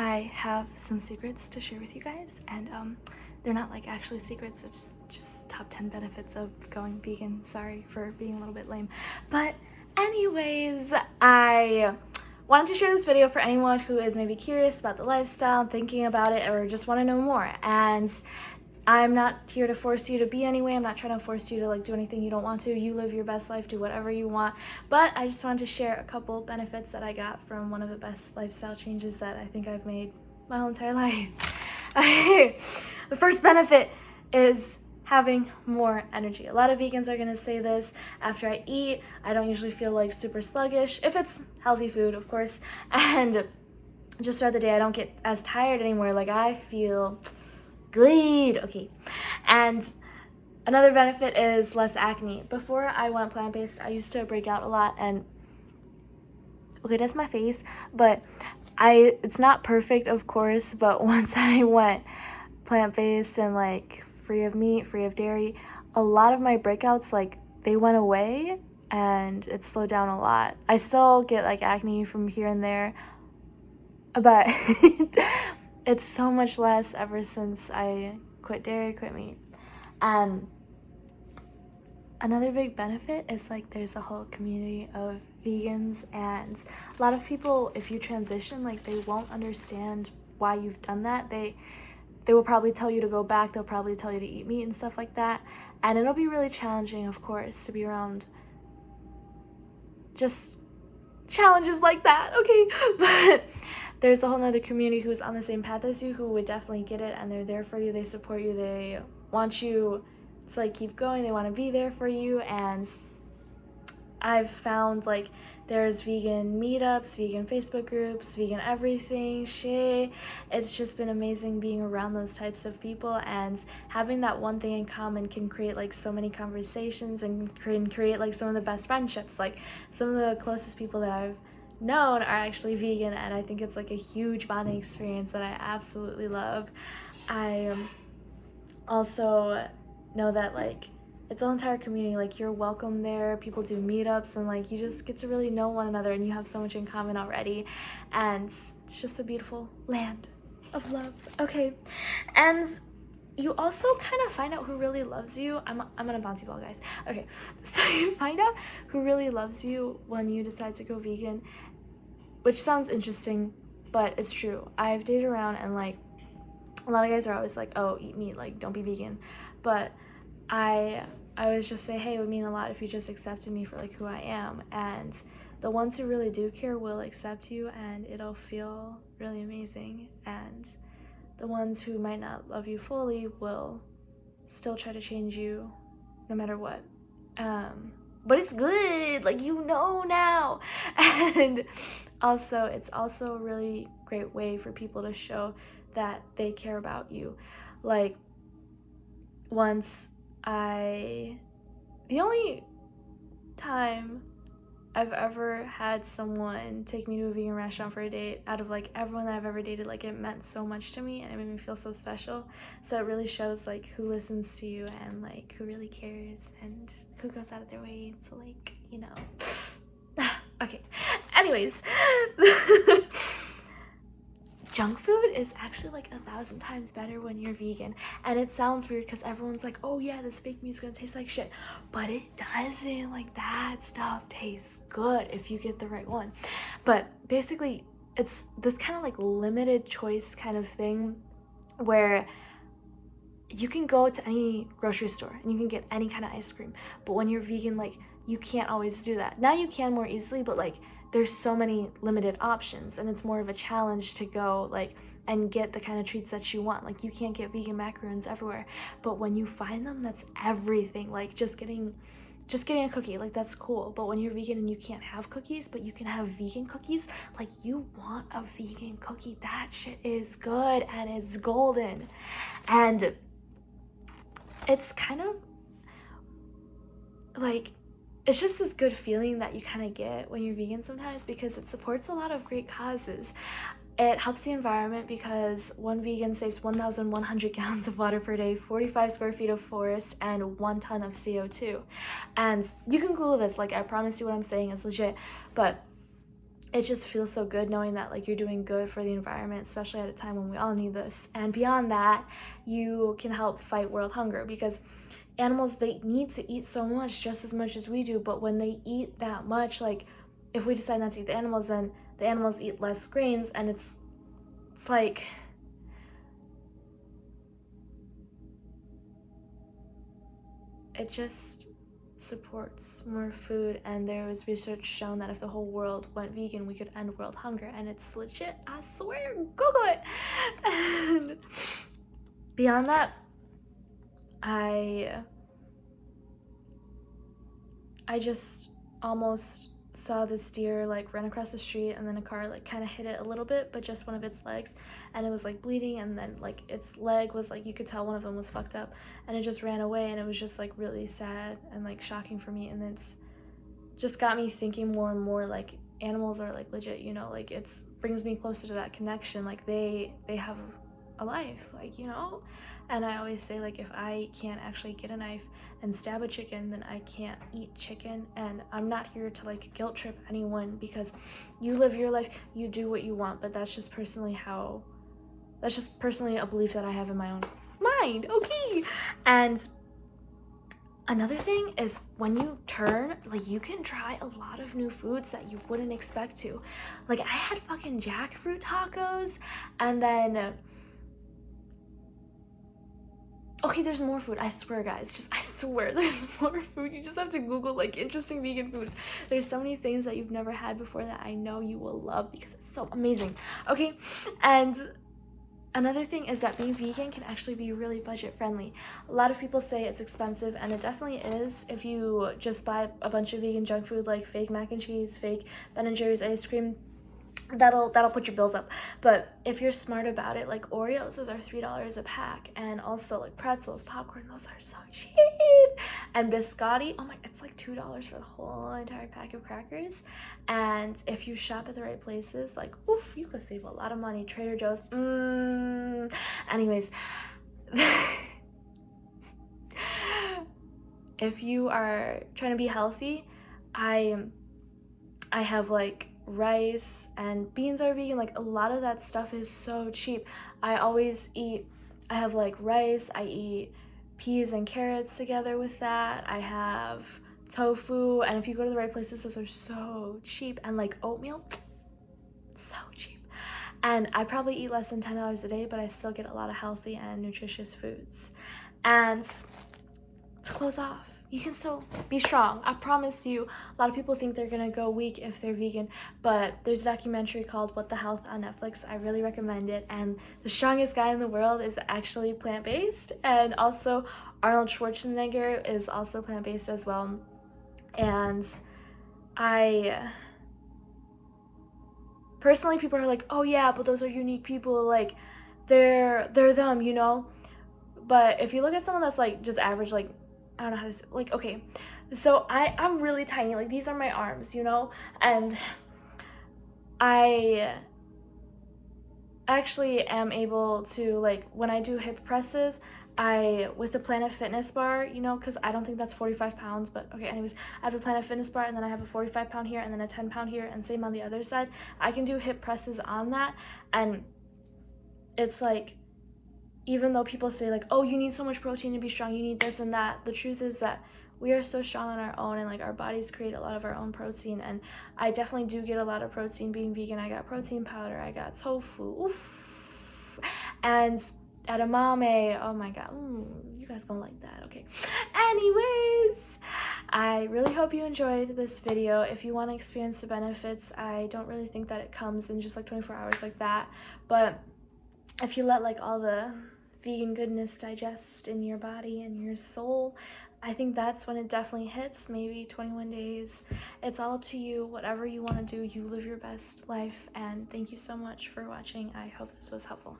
I have some secrets to share with you guys, and they're not like actually secrets, it's just top 10 benefits of going vegan. Sorry for being a little bit lame. But anyways, I wanted to share this video for anyone who is maybe curious about the lifestyle, thinking about it, or just want to know more. And I'm not here to force you to be anyway. I'm not trying to force you to like do anything you don't want to. You live your best life, do whatever you want. But I just wanted to share a couple benefits that I got from one of the best lifestyle changes that I think I've made my whole entire life. The first benefit is having more energy. A lot of vegans are gonna say this. After I eat, I don't usually feel like super sluggish, if it's healthy food, of course. And just throughout the day, I don't get as tired anymore. Like, I feel good. Okay. And another benefit is less acne. Before I went plant-based, I used to break out a lot, and okay, that's my face, but it's not perfect, of course, but once I went plant-based and like free of meat, free of dairy, a lot of my breakouts, like, they went away and it slowed down a lot. I still get like acne from here and there, but it's so much less ever since I quit dairy, quit meat. And another big benefit is like there's a whole community of vegans, and a lot of people, if you transition, like, they won't understand why you've done that. They will probably tell you to go back, they'll probably tell you to eat meat and stuff like that, and it'll be really challenging, of course, to be around just challenges like that, okay? But there's a whole nother community who's on the same path as you, who would definitely get it, and they're there for you, they support you, they want you to like keep going, they want to be there for you. And I've found like there's vegan meetups, vegan Facebook groups, vegan everything, shit. It's just been amazing being around those types of people, and having that one thing in common can create like so many conversations and can create like some of the best friendships. Like, some of the closest people that I've known are actually vegan, and I think it's like a huge bonding experience that I absolutely love. I also know that like it's an entire community, like, you're welcome there, people do meetups, and like you just get to really know one another, and you have so much in common already, and it's just a beautiful land of love. Okay, and you also kind of find out who really loves you. I'm on a bouncy ball, guys. Okay, so you find out who really loves you when you decide to go vegan, which sounds interesting, but it's true. I've dated around, and like a lot of guys are always like, oh, eat meat, like, don't be vegan. But I always just say, hey, it would mean a lot if you just accepted me for like who I am. And the ones who really do care will accept you, and it'll feel really amazing. And the ones who might not love you fully will still try to change you no matter what. But it's good, like, you know now. And also, it's also a really great way for people to show that they care about you. Like, the only time I've ever had someone take me to a vegan restaurant for a date, out of like everyone that I've ever dated, like, it meant so much to me and it made me feel so special. So it really shows like who listens to you, and like who really cares, and who goes out of their way to, like, you know. Okay, anyways. Junk food is actually like 1,000 times better when you're vegan, and it sounds weird because everyone's like, oh yeah, this fake meat's gonna taste like shit, but it doesn't. Like, that stuff tastes good if you get the right one. But basically, it's this kind of like limited choice kind of thing where you can go to any grocery store and you can get any kind of ice cream, but when you're vegan, like, you can't always do that. Now you can more easily, but like, there's so many limited options, and it's more of a challenge to go like and get the kind of treats that you want. Like, you can't get vegan macaroons everywhere, but when you find them, that's everything. Like, just getting a cookie, like, that's cool. But when you're vegan and you can't have cookies, but you can have vegan cookies, like, you want a vegan cookie. That shit is good, and it's golden. And it's kind of like, it's just this good feeling that you kind of get when you're vegan sometimes, because it supports a lot of great causes. It helps the environment because one vegan saves 1,100 gallons of water per day, 45 square feet of forest, and 1 ton of CO2. And you can Google this, like, I promise you what I'm saying is legit. But it just feels so good knowing that like you're doing good for the environment, especially at a time when we all need this. And beyond that, you can help fight world hunger, because animals, they need to eat so much, just as much as we do, but when they eat that much, like if we decide not to eat the animals, then the animals eat less grains, and it's like it just supports more food. And there was research shown that if the whole world went vegan, we could end world hunger, and it's legit, I swear, Google it. And beyond that, I just almost saw this deer like run across the street, and then a car like kind of hit it a little bit, but just one of its legs, and it was like bleeding, and then like its leg was like, you could tell one of them was fucked up, and it just ran away. And it was just like really sad and like shocking for me. And it's just got me thinking more and more, like animals are like legit, you know, like it's brings me closer to that connection. Like they have a life, like, you know. And I always say, like, if I can't actually get a knife and stab a chicken, then I can't eat chicken. And I'm not here to like guilt trip anyone, because you live your life, you do what you want, but that's just personally a belief that I have in my own mind. Okay. And another thing is, when you turn, like, you can try a lot of new foods that you wouldn't expect to. Like, I had fucking jackfruit tacos, and then okay, there's more food. I swear, guys. I swear there's more food. You just have to Google, like, interesting vegan foods. There's so many things that you've never had before that I know you will love, because it's so amazing. Okay, and another thing is that being vegan can actually be really budget friendly. A lot of people say it's expensive, and it definitely is if you just buy a bunch of vegan junk food, like fake mac and cheese, fake Ben & Jerry's ice cream. That'll put your bills up. But if you're smart about it, like Oreos, those are $3 a pack, and also like pretzels, popcorn, those are so cheap. And biscotti, oh my, it's like $2 for the whole entire pack of crackers. And if you shop at the right places, like, oof, you could save a lot of money. Trader Joe's, anyways. If you are trying to be healthy, I have like rice, and beans are vegan. Like, a lot of that stuff is so cheap. I have like rice, I eat peas and carrots together with that. I have tofu, and if you go to the right places, those are so cheap. And like oatmeal, so cheap. And I probably eat less than $10 a day, but I still get a lot of healthy and nutritious foods. And to close off, you can still be strong. I promise you. A lot of people think they're gonna go weak if they're vegan, but there's a documentary called What the Health on Netflix. I really recommend it. And the strongest guy in the world is actually plant-based, and also Arnold Schwarzenegger is also plant-based as well. And I personally, people are like, oh yeah, but those are unique people, like they're them, you know. But if you look at someone that's like just average, like, I don't know how to say, like, okay, so I'm really tiny, like these are my arms, you know, and I actually am able to, like, when I do hip presses, with the Planet Fitness bar, you know, because I don't think that's 45 pounds, but okay, anyways, I have a Planet Fitness bar, and then I have a 45-pound here, and then a 10-pound here, and same on the other side. I can do hip presses on that, and it's like, even though people say like, oh, you need so much protein to be strong, you need this and that, the truth is that we are so strong on our own, and like our bodies create a lot of our own protein. And I definitely do get a lot of protein being vegan. I got protein powder, I got tofu, oof, and edamame. Oh my god, you guys gonna like that. Okay, anyways, I really hope you enjoyed this video. If you want to experience the benefits, I don't really think that it comes in just like 24 hours like that, but if you let like all the vegan goodness digest in your body and your soul, I think that's when it definitely hits, maybe 21 days. It's all up to you. Whatever you want to do, you live your best life. And thank you so much for watching. I hope this was helpful.